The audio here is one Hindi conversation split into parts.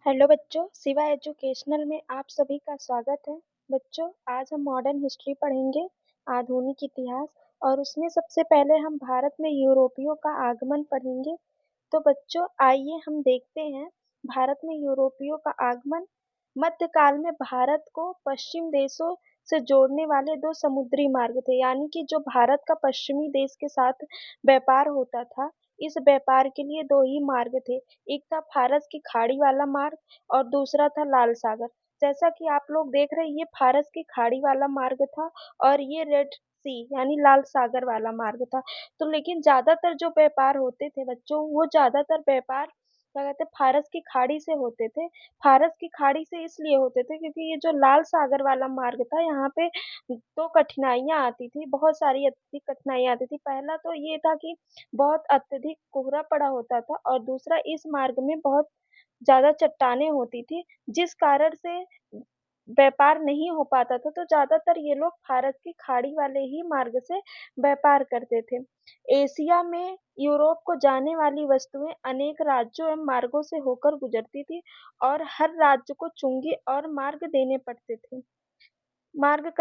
हेलो बच्चों, शिवा एजुकेशनल में आप सभी का स्वागत है। बच्चों, आज हम मॉडर्न हिस्ट्री पढ़ेंगे, आधुनिक इतिहास, और उसमें सबसे पहले हम भारत में यूरोपियों का आगमन पढ़ेंगे। तो बच्चों, आइए हम देखते हैं भारत में यूरोपियों का आगमन। मध्यकाल में भारत को पश्चिम देशों से जोड़ने वाले दो समुद्री मार्ग थे, यानी कि जो भारत का पश्चिमी देश के साथ व्यापार होता था, इस व्यापार के लिए दो ही मार्ग थे। एक था फारस की खाड़ी वाला मार्ग और दूसरा था लाल सागर। जैसा कि आप लोग देख रहे हैं, ये फारस की खाड़ी वाला मार्ग था और ये रेड सी यानी लाल सागर वाला मार्ग था। तो लेकिन ज्यादातर जो व्यापार होते थे बच्चों, वो ज्यादातर व्यापार क्या कहते हैं, फारस की खाड़ी से होते थे। फारस की खाड़ी से इसलिए होते थे क्योंकि ये जो लाल सागर वाला मार्ग था, यहाँ पे तो कठिनाइयां आती थी, बहुत सारी अत्यधिक कठिनाइयां आती थी। पहला तो ये था कि बहुत अत्यधिक कोहरा पड़ा होता था, और दूसरा इस मार्ग में बहुत ज्यादा चट्टानें होती थी, जिस कारण से व्यापार नहीं हो पाता था। तो ज्यादातर ये लोग फारस की खाड़ी वाले ही मार्ग से व्यापार करते थे। एशिया में यूरोप को जाने वाली वस्तुएं अनेक राज्यों एवं मार्गों से होकर गुजरती थी, और हर राज्य को चुंगी और मार्ग कर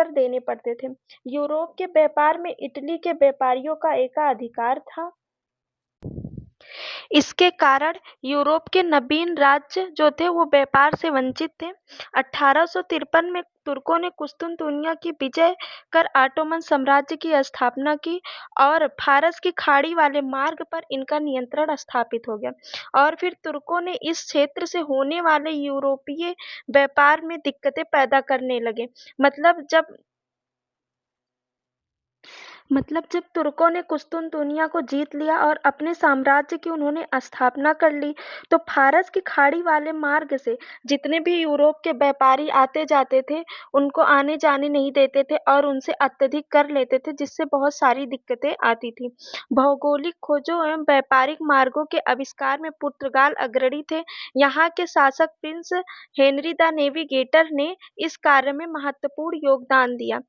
देने पड़ते थे। यूरोप के व्यापार में इटली के व्यापारियों का एकाधिकार था। इसके कारण यूरोप के नवीन राज्य जो थे वो व्यापार से वंचित थे। 1853 में तुर्कों ने कुस्तुनतुनिया की विजय कर ऑटोमन साम्राज्य की स्थापना की, और फारस की खाड़ी वाले मार्ग पर इनका नियंत्रण स्थापित हो गया। और फिर तुर्कों ने इस क्षेत्र से होने वाले यूरोपीय व्यापार में दिक्कतें पैदा करने लगे। मतलब जब जब तुर्कों ने कुस्तुनतुनिया को जीत लिया और अपने साम्राज्य की उन्होंने स्थापना कर ली, तो फारस की खाड़ी वाले मार्ग से जितने भी यूरोप के व्यापारी आते जाते थे, उनको आने जाने नहीं देते थे और उनसे अत्यधिक कर लेते थे, जिससे बहुत सारी दिक्कतें आती थी। भौगोलिक खोजों एवं व्यापारिक मार्गों के आविष्कार में पुर्तगाल अग्रणी थे। यहाँ के शासक प्रिंस हेनरी द नेविगेटर ने इस कार्य में महत्वपूर्ण योगदान दिया।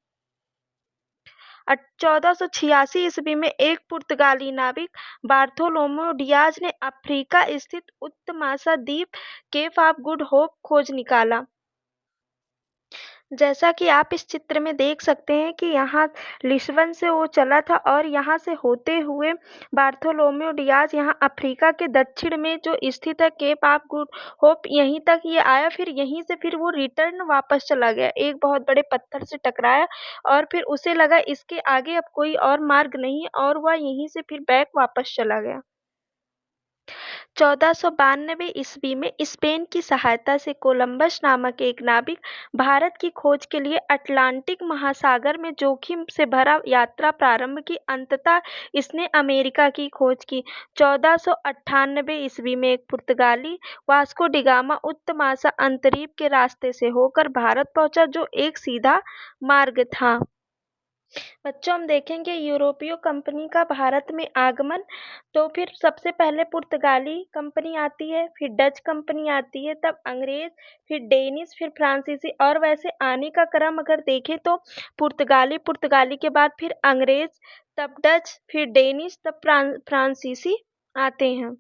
1486 ईस्वी में एक पुर्तगाली नाविक बार्थोलोमेव डियाज ने अफ्रीका स्थित उत्तमासा द्वीप केप ऑफ गुड होप खोज निकाला। जैसा कि आप इस चित्र में देख सकते हैं कि यहाँ लिस्बन से वो चला था, और यहाँ से होते हुए बार्थोलोमेव डियाज यहाँ अफ्रीका के दक्षिण में जो स्थित है केप ऑफ गुड होप, यहीं तक ये आया। फिर यहीं से फिर वो रिटर्न वापस चला गया, एक बहुत बड़े पत्थर से टकराया, और फिर उसे लगा इसके आगे अब कोई और मार्ग नहीं है, और वह यहीं से फिर बैक वापस चला गया। 1492 ईस्वी में स्पेन की सहायता से कोलंबस नामक एक नाविक भारत की खोज के लिए अटलांटिक महासागर में जोखिम से भरा यात्रा प्रारंभ की। अंततः इसने अमेरिका की खोज की। 1498 ईस्वी में एक पुर्तगाली वास्को डिगामा उत्तमासा अंतरीप के रास्ते से होकर भारत पहुंचा, जो एक सीधा मार्ग था। बच्चों, हम देखेंगे यूरोपीय कंपनी का भारत में आगमन। तो फिर सबसे पहले पुर्तगाली कंपनी आती है, फिर डच कंपनी आती है, तब अंग्रेज, फिर डेनिश, फिर फ्रांसीसी। और वैसे आने का क्रम अगर देखें तो पुर्तगाली पुर्तगाली के बाद फिर अंग्रेज, तब डच, फिर डेनिश, तब फ्रांसीसी आते हैं।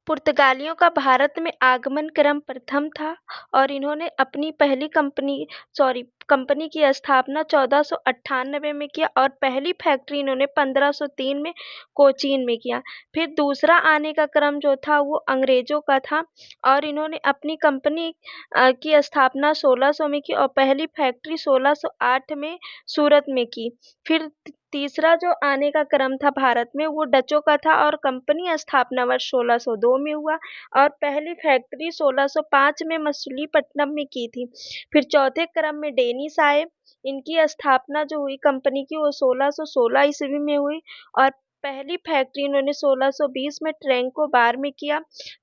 पुर्तगालियों का भारत में आगमन क्रम प्रथम था, और इन्होंने अपनी पहली कंपनी की स्थापना 1498 में किया, और पहली फैक्ट्री इन्होंने 1503 में कोचीन में किया। फिर दूसरा आने का क्रम जो था वो अंग्रेजों का था, और इन्होंने अपनी कंपनी की स्थापना 1600 में की, और पहली फैक्ट्री 1608 में सूरत में की। फिर तीसरा जो आने का क्रम था भारत में, वो डचों का था, और कंपनी स्थापना वर्ष 1602 में हुआ, और पहली फैक्ट्री 1605 में मछलीपट्टनम में की थी। फिर चौथे क्रम में डेनिश आए। इनकी स्थापना जो हुई कंपनी की, वो 1616 ईस्वी में हुई, और पहली फैक्ट्री इन्होंने 1620 में ट्रेंको बार में किया।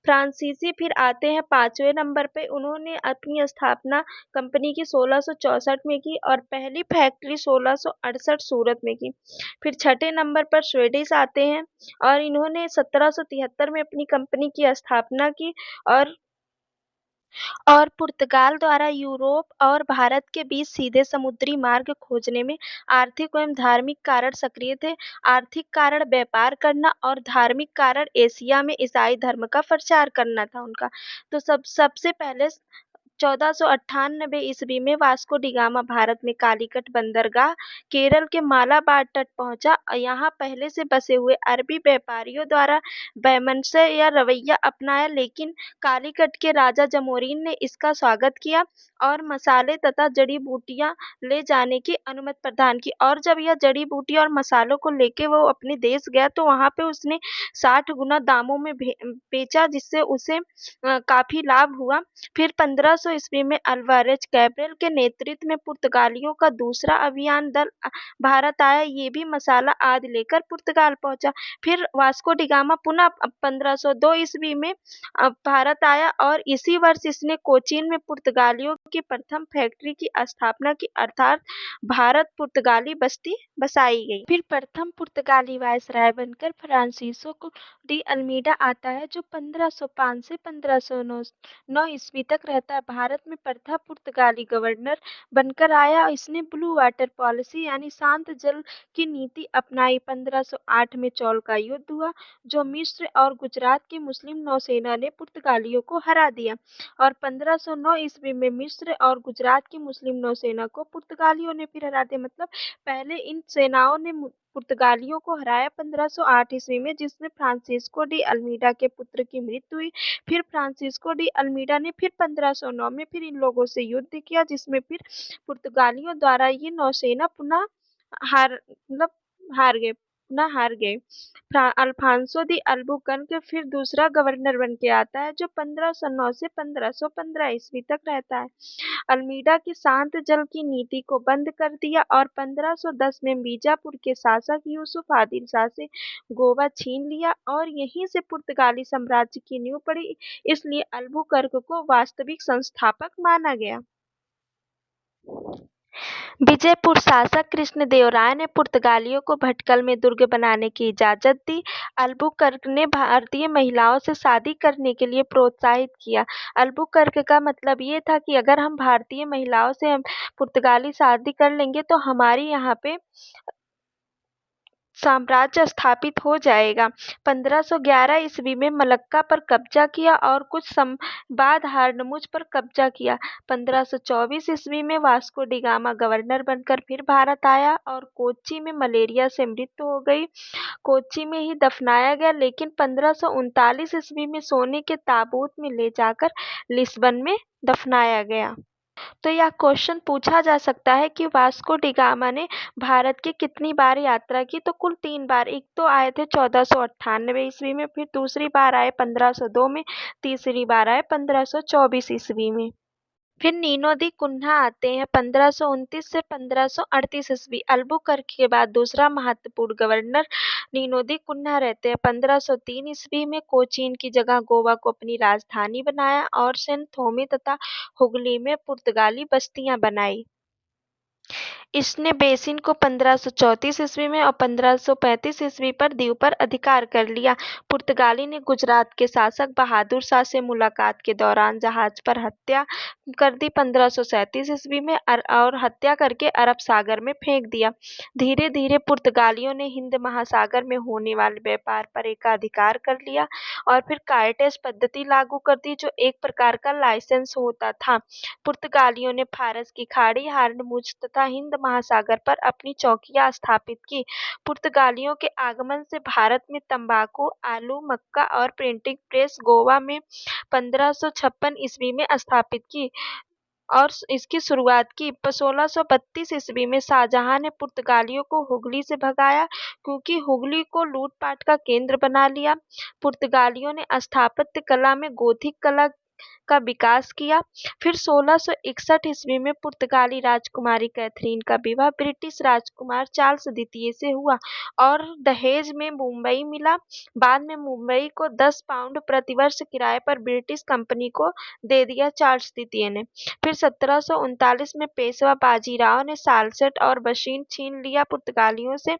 फ्रांसीसी फिर आते हैं 5वें नंबर पे। उन्होंने अपनी स्थापना कंपनी की 1664 में की, और पहली फैक्ट्री 1668 सूरत में की। फिर छठे नंबर पर स्वीडिश आते हैं, और इन्होंने 1773 में अपनी कंपनी की स्थापना की, और और पुर्तगाल द्वारा यूरोप और भारत के बीच सीधे समुद्री मार्ग खोजने में आर्थिक एवं धार्मिक कारण सक्रिय थे। आर्थिक कारण व्यापार करना और धार्मिक कारण एशिया में ईसाई धर्म का प्रचार करना था उनका। तो सबसे पहले 1498 ईस्वी में वास्को डी गामा भारत में कालीकट बंदरगाह केरल के मालाबार तट पहुंचा। यहाँ पहले से बसे हुए अरबी व्यापारियों द्वारा वैमनस्य या रवैया अपनाया, लेकिन कालीकट के राजा जमोरीन ने इसका स्वागत किया और मसाले तथा जड़ी बूटियां ले जाने की अनुमति प्रदान की। और जब यह जड़ी बूटी और मसालों को लेके वो अपने देश गया तो वहां पे उसने 60 गुना दामों में बेचा, जिससे उसे काफी लाभ हुआ। फिर 1500 ईस्वी में अल्वारेज कैब्रल के नेतृत्व में पुर्तगालियों का दूसरा अभियान दल भारत आया। ये भी मसाला आदि लेकर पुर्तगाल पहुंचा। फिर वास्को डी गामा पुनः 1502 ईस्वी में भारत आया और इसी वर्ष इसने कोचीन में पुर्तगालियों की प्रथम फैक्ट्री की स्थापना की, अर्थात भारत पुर्तगाली बस्ती बसाई गई। फिर प्रथम पुर्तगाली वायसराय बनकर फ्रांसिस्को डी अल्मीडा आता है, जो 1505 से 1509 ईस्वी तक रहता है। भारत में प्रथम पुर्तगाली गवर्नर बनकर आया। इसने ब्लू वाटर पॉलिसी यानी शांत जल की नीति अपनाई। 1508 में चौल का युद्ध हुआ, जो मिस्र और गुजरात की मुस्लिम नौसेना ने पुर्तगालियों को हरा दिया। और 1509 ईस्वी में मिस्र और गुजरात की मुस्लिम नौसेना को पुर्तगालियों ने फिर हरा दिया। मतलब पहले इन सेनाओं ने पुर्तगालियों को हराया 1508 ईस्वी में, जिसमें फ्रांसिस्को डी अल्मीडा के पुत्र की मृत्यु हुई। फिर फ्रांसिस्को डी अल्मीडा ने फिर 1509 में फिर इन लोगों से युद्ध किया, जिसमें फिर पुर्तगालियों द्वारा ये नौसेना पुनः हार गए। अल्फांसो दी अल्बुकर्क फिर दूसरा गवर्नर बन के आता है, जो 1509 से 1515 ईस्वी तक रहता है। अल्मीडा की शांत जल की नीति को बंद कर दिया और 1510 में बीजापुर के शासक यूसुफ आदिल शाह से गोवा छीन लिया और यहीं से पुर्तगाली साम्राज्य की नींव पड़ी। इसलिए अल्बुकर्क को वास्तविक संस्थापक माना गया। विजयपुर शासक कृष्णदेवराय ने पुर्तगालियों को भटकल में दुर्ग बनाने की इजाजत दी। अल्बुकर्क ने भारतीय महिलाओं से शादी करने के लिए प्रोत्साहित किया। अल्बुकर्क का मतलब ये था कि अगर हम भारतीय महिलाओं से हम पुर्तगाली शादी कर लेंगे तो हमारी यहाँ पे साम्राज्य स्थापित हो जाएगा। 1511 ईस्वी में मलक्का पर कब्जा किया और कुछ बाद हारनमुज पर कब्जा किया। 1524 ईस्वी में वास्को डी गामा गवर्नर बनकर फिर भारत आया और कोच्चि में मलेरिया से मृत्यु हो गई। कोच्चि में ही दफनाया गया, लेकिन 1539 ईस्वी में सोने के ताबूत में ले जाकर लिस्बन में दफनाया गया। तो यह क्वेश्चन पूछा जा सकता है कि वास्को डी गामा ने भारत की कितनी बार यात्रा की, तो कुल 3 बार। एक तो आए थे 1498 ईस्वी में, फिर दूसरी बार आए 1502 में, तीसरी बार आए 1524 ईस्वी में। फिर नीनो दी कुन्हा आते हैं 1529 से 1538 ईस्वी। अल्बुकर्क के बाद दूसरा महत्वपूर्ण गवर्नर नीनो दी कुन्हा रहते हैं। 1503 ईस्वी में कोचीन की जगह गोवा को अपनी राजधानी बनाया और सेंट थोमे तथा हुगली में पुर्तगाली बस्तियां बनाई। इसने बेसिन को 1534 ईस्वी में और 1535 ईस्वी पर दीव पर अधिकार कर लिया। पुर्तगाली ने गुजरात के शासक बहादुर शाह से मुलाकात के दौरान जहाज पर हत्या कर दी 1537 ईस्वी में और हत्या करके अरब सागर में फेंक दिया। धीरे धीरे पुर्तगालियों ने हिंद महासागर में होने वाले व्यापार पर एकाधिकार कर लिया और फिर कार्टेज पद्धति लागू कर दी, जो एक प्रकार का लाइसेंस होता था। पुर्तगालियों ने फारस की खाड़ी, हारमुज तथा हिंद महासागर पर अपनी चौकियां स्थापित की। पुर्तगालियों के आगमन से भारत में तंबाकू, आलू, मक्का और प्रिंटिंग प्रेस गोवा में 1556 ईस्वी में स्थापित की और इसकी शुरुआत की। 1632 ईस्वी में शाहजहां ने पुर्तगालियों को हुगली से भगाया, क्योंकि हुगली को लूटपाट का केंद्र बना लिया। पुर्तगालियों ने स्थापत्य कला में गोथिक कला का विकास किया। फिर 1661 ईस्वी में पुर्तगाली राजकुमारी कैथरीन का विवाह ब्रिटिश राजकुमार चार्ल्स द्वितीय से हुआ और दहेज में मुंबई मिला। बाद में मुंबई को 10 पाउंड प्रतिवर्ष किराए पर ब्रिटिश कंपनी को दे दिया चार्ल्स द्वितीय ने। फिर 1739 में पेशवा बाजीराव ने सालसेट और बशीन छीन लिया पुर्तगालियों से।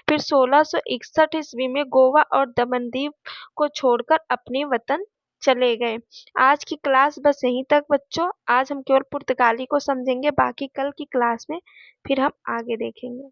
फिर 1661 ईस्वी में गोवा और दमन द्वीप को छोड़कर अपने वतन चले गए। आज की क्लास बस यहीं तक बच्चों। आज हम केवल पुर्तगाली को समझेंगे, बाकी कल की क्लास में फिर हम आगे देखेंगे।